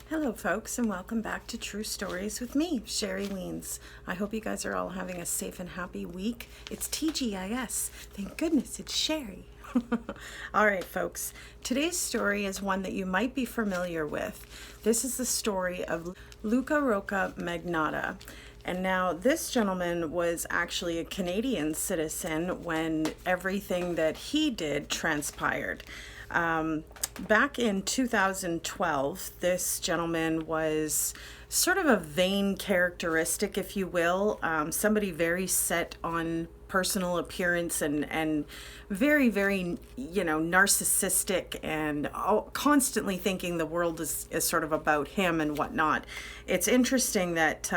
Hello folks, and welcome back to True Stories with me, Sherry Weens. I hope you guys are all having a safe and happy week. It's TGIS. Thank goodness it's Sherry. All right folks, today's story is one that you might be familiar with. This is the story of Luca Rocca Magnotta. And now this gentleman was actually a Canadian citizen when everything that he did transpired. Back in 2012, this gentleman was sort of a vain characteristic, if you will, somebody very set on personal appearance and very, very, narcissistic and constantly thinking the world is sort of about him and whatnot. It's interesting that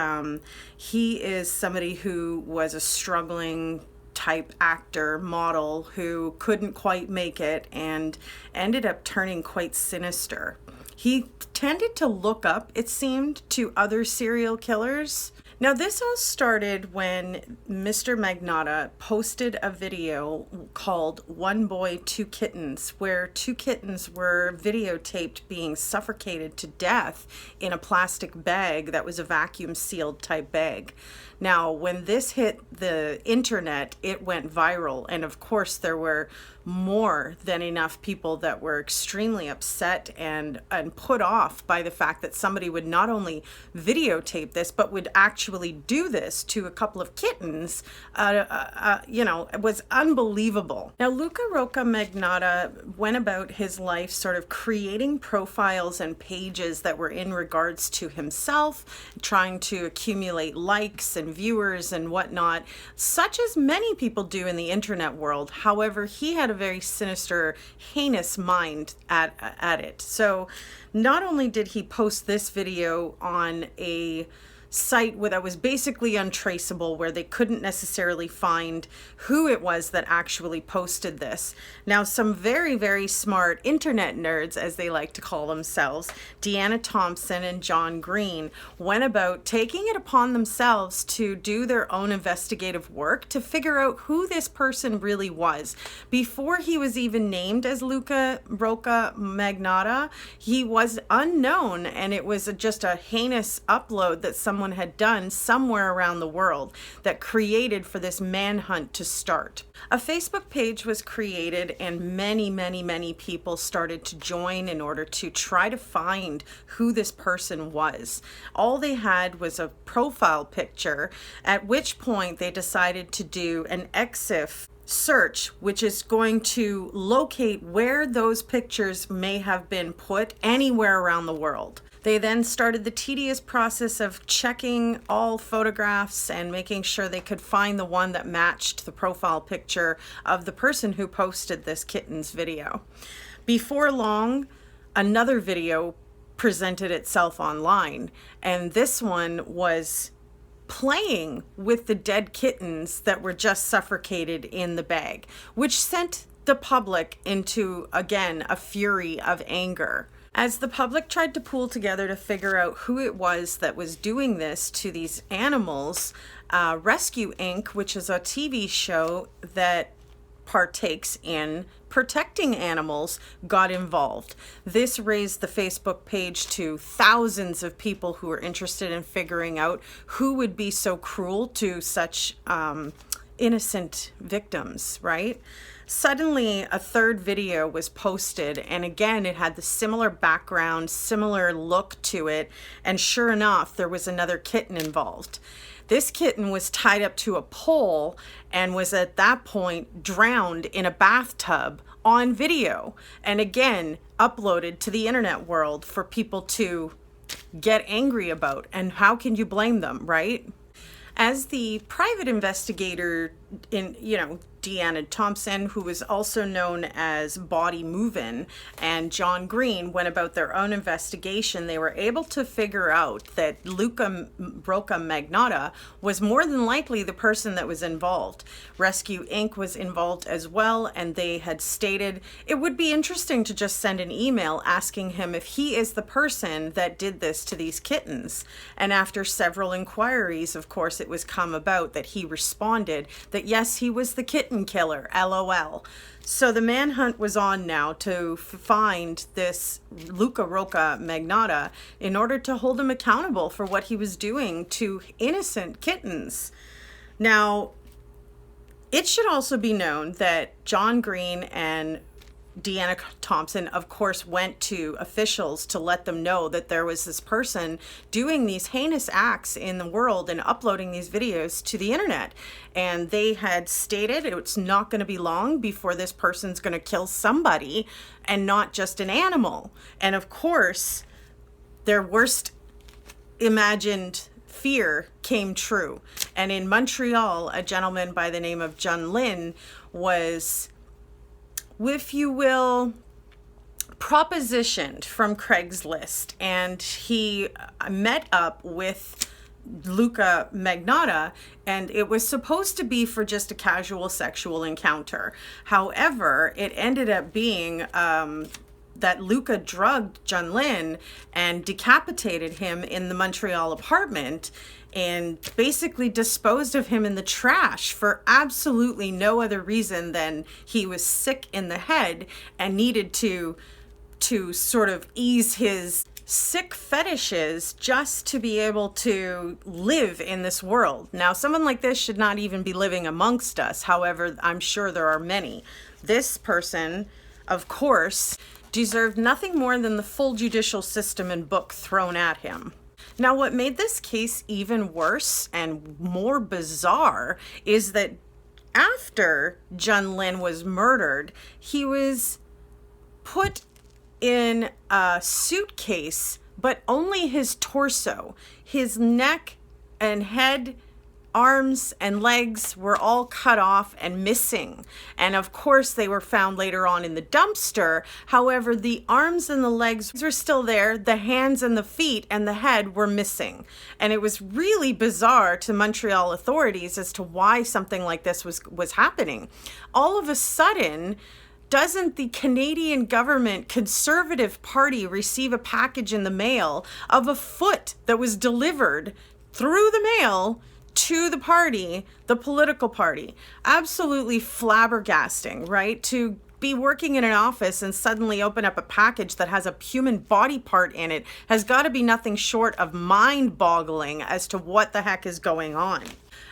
he is somebody who was a struggling type actor, model, who couldn't quite make it and ended up turning quite sinister. He tended to look up, it seemed, to other serial killers. Now, this all started when Mr. Magnotta posted a video called One Boy, Two Kittens, where two kittens were videotaped being suffocated to death in a plastic bag that was a vacuum sealed type bag. Now, when this hit the internet, it went viral. And of course, there were more than enough people that were extremely upset and put off by the fact that somebody would not only videotape this, but would actually do this to a couple of kittens. It was unbelievable. Now, Luca Rocca Magnotta went about his life sort of creating profiles and pages that were in regards to himself, trying to accumulate likes and viewers and whatnot, such as many people do in the internet world. However, he had a very sinister, heinous mind at it. So not only did he post this video on a site that was basically untraceable, where they couldn't necessarily find who it was that actually posted this. Now, some very, very smart internet nerds, as they like to call themselves, Deanna Thompson and John Green, went about taking it upon themselves to do their own investigative work to figure out who this person really was. Before he was even named as Luca Rocca Magnotta, he was unknown, and it was just a heinous upload that someone had done somewhere around the world that created for this manhunt to start. A Facebook page was created, and many people started to join in order to try to find who this person was. All they had was a profile picture, at which point they decided to do an EXIF search, which is going to locate where those pictures may have been put anywhere around the world. They then started the tedious process of checking all photographs and making sure they could find the one that matched the profile picture of the person who posted this kitten's video. Before long, another video presented itself online, and this one was playing with the dead kittens that were just suffocated in the bag, which sent the public into, again, a fury of anger. As the public tried to pool together to figure out who it was that was doing this to these animals, Rescue Inc., which is a TV show that partakes in protecting animals, got involved. This raised the Facebook page to thousands of people who were interested in figuring out who would be so cruel to such innocent victims, right? Suddenly, a third video was posted, and again, it had the similar background, similar look to it, and sure enough, there was another kitten involved. This kitten was tied up to a pole and was at that point drowned in a bathtub on video, and again, uploaded to the internet world for people to get angry about. And how can you blame them, right? As the private investigator Deanna Thompson, who was also known as Body Movin', and John Green went about their own investigation, they were able to figure out that Luca Rocca Magnotta was more than likely the person that was involved. Rescue Inc. was involved as well, and they had stated it would be interesting to just send an email asking him if he is the person that did this to these kittens. And after several inquiries, of course, it was come about that he responded that that yes, he was the kitten killer, LOL. So the manhunt was on now to find this Luca Rocca Magnotta in order to hold him accountable for what he was doing to innocent kittens. Now, it should also be known that John Green and Deanna Thompson, of course, went to officials to let them know that there was this person doing these heinous acts in the world and uploading these videos to the internet. And they had stated it's not going to be long before this person's going to kill somebody and not just an animal. And of course, their worst imagined fear came true. And in Montreal, a gentleman by the name of John Lynn was, if you will, propositioned from Craigslist, and he met up with Luca Magnotta, and it was supposed to be for just a casual sexual encounter. However, it ended up being that Luca drugged John Lynn and decapitated him in the Montreal apartment and basically disposed of him in the trash for absolutely no other reason than he was sick in the head and needed to sort of ease his sick fetishes just to be able to live in this world. Now, someone like this should not even be living amongst us. However, I'm sure there are many. This person, of course, deserved nothing more than the full judicial system and book thrown at him. Now, what made this case even worse and more bizarre is that after John Lynn was murdered, he was put in a suitcase, but only his torso. His neck and head, arms and legs were all cut off and missing. And of course, they were found later on in the dumpster. However, the arms and the legs were still there. The hands and the feet and the head were missing. And it was really bizarre to Montreal authorities as to why something like this was happening. All of a sudden, doesn't the Canadian government Conservative Party receive a package in the mail of a foot that was delivered through the mail to the party, the political party? Absolutely flabbergasting, right? To be working in an office and suddenly open up a package that has a human body part in it has got to be nothing short of mind-boggling as to what the heck is going on.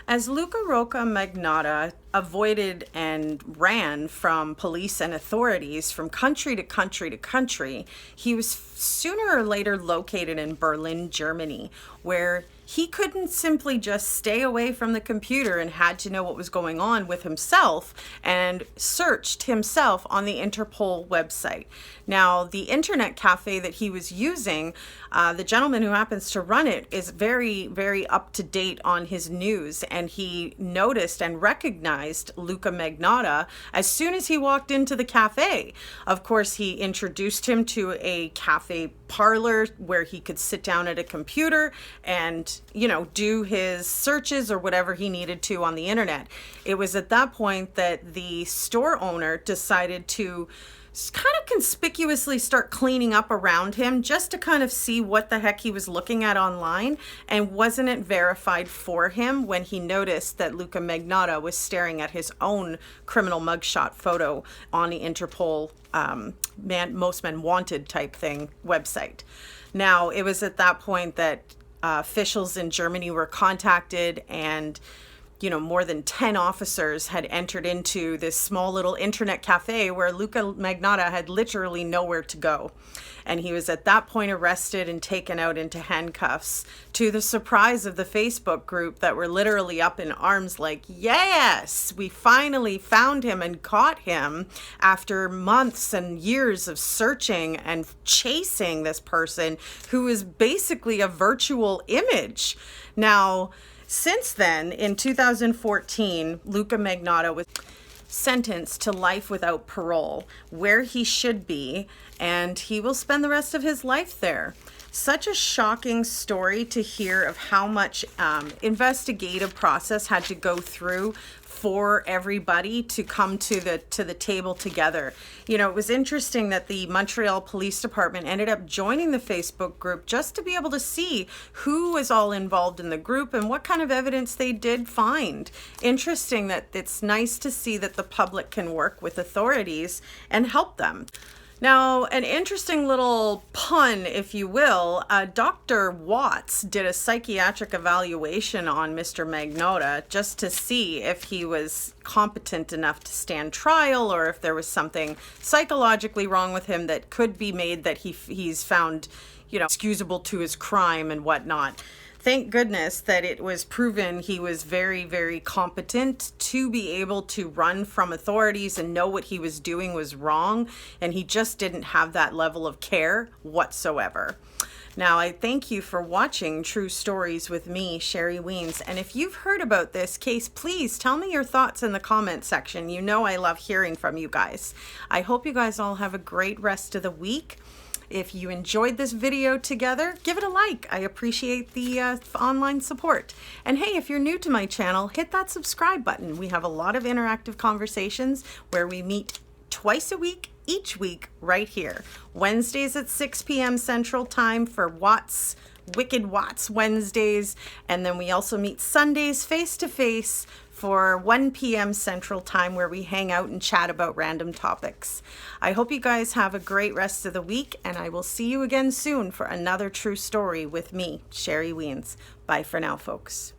As Luca Rocca Magnotta avoided and ran from police and authorities from country to country to country, he was sooner or later located in Berlin, Germany, where he couldn't simply just stay away from the computer and had to know what was going on with himself and searched himself on the Interpol website. Now, the internet cafe that he was using, the gentleman who happens to run it is very, very up to date on his news, and he noticed and recognized Luca Magnotta as soon as he walked into the cafe. Of course, he introduced him to a cafe parlor where he could sit down at a computer and, do his searches or whatever he needed to on the internet. It was at that point that the store owner decided to kind of conspicuously start cleaning up around him just to kind of see what the heck he was looking at online, and wasn't it verified for him when he noticed that Luca Magnotta was staring at his own criminal mugshot photo on the Interpol Most Men Wanted type thing website. Now, it was at that point that officials in Germany were contacted, and more than 10 officers had entered into this small little internet cafe where Luca Magnotta had literally nowhere to go. And he was at that point arrested and taken out into handcuffs, to the surprise of the Facebook group that were literally up in arms like, yes, we finally found him and caught him after months and years of searching and chasing this person who is basically a virtual image. Now, since then, in 2014, Luca Magnotta was sentenced to life without parole, where he should be, and he will spend the rest of his life there. Such a shocking story to hear of how much investigative process had to go through for everybody to come to the table together. You know, it was interesting that the Montreal Police Department ended up joining the Facebook group just to be able to see who was all involved in the group and what kind of evidence they did find. Interesting that it's nice to see that the public can work with authorities and help them. Now, an interesting little pun, if you will, Dr. Watts did a psychiatric evaluation on Mr. Magnota just to see if he was competent enough to stand trial or if there was something psychologically wrong with him that could be made that he's found, you know, excusable to his crime and whatnot. Thank goodness that it was proven he was very, very competent to be able to run from authorities and know what he was doing was wrong, and he just didn't have that level of care whatsoever. Now, I thank you for watching True Stories with me, Sherry Weens, and if you've heard about this case, please tell me your thoughts in the comment section. You know I love hearing from you guys. I hope you guys all have a great rest of the week. If you enjoyed this video together, give it a like. I appreciate the online support. And hey, if you're new to my channel, hit that subscribe button. We have a lot of interactive conversations where we meet twice a week, each week, right here. Wednesdays at 6 p.m. Central Time for Wicked Watts Wednesdays. And then we also meet Sundays face-to-face for 1 p.m. Central Time where we hang out and chat about random topics. I hope you guys have a great rest of the week, and I will see you again soon for another true story with me, Sherry Weens. Bye for now, folks.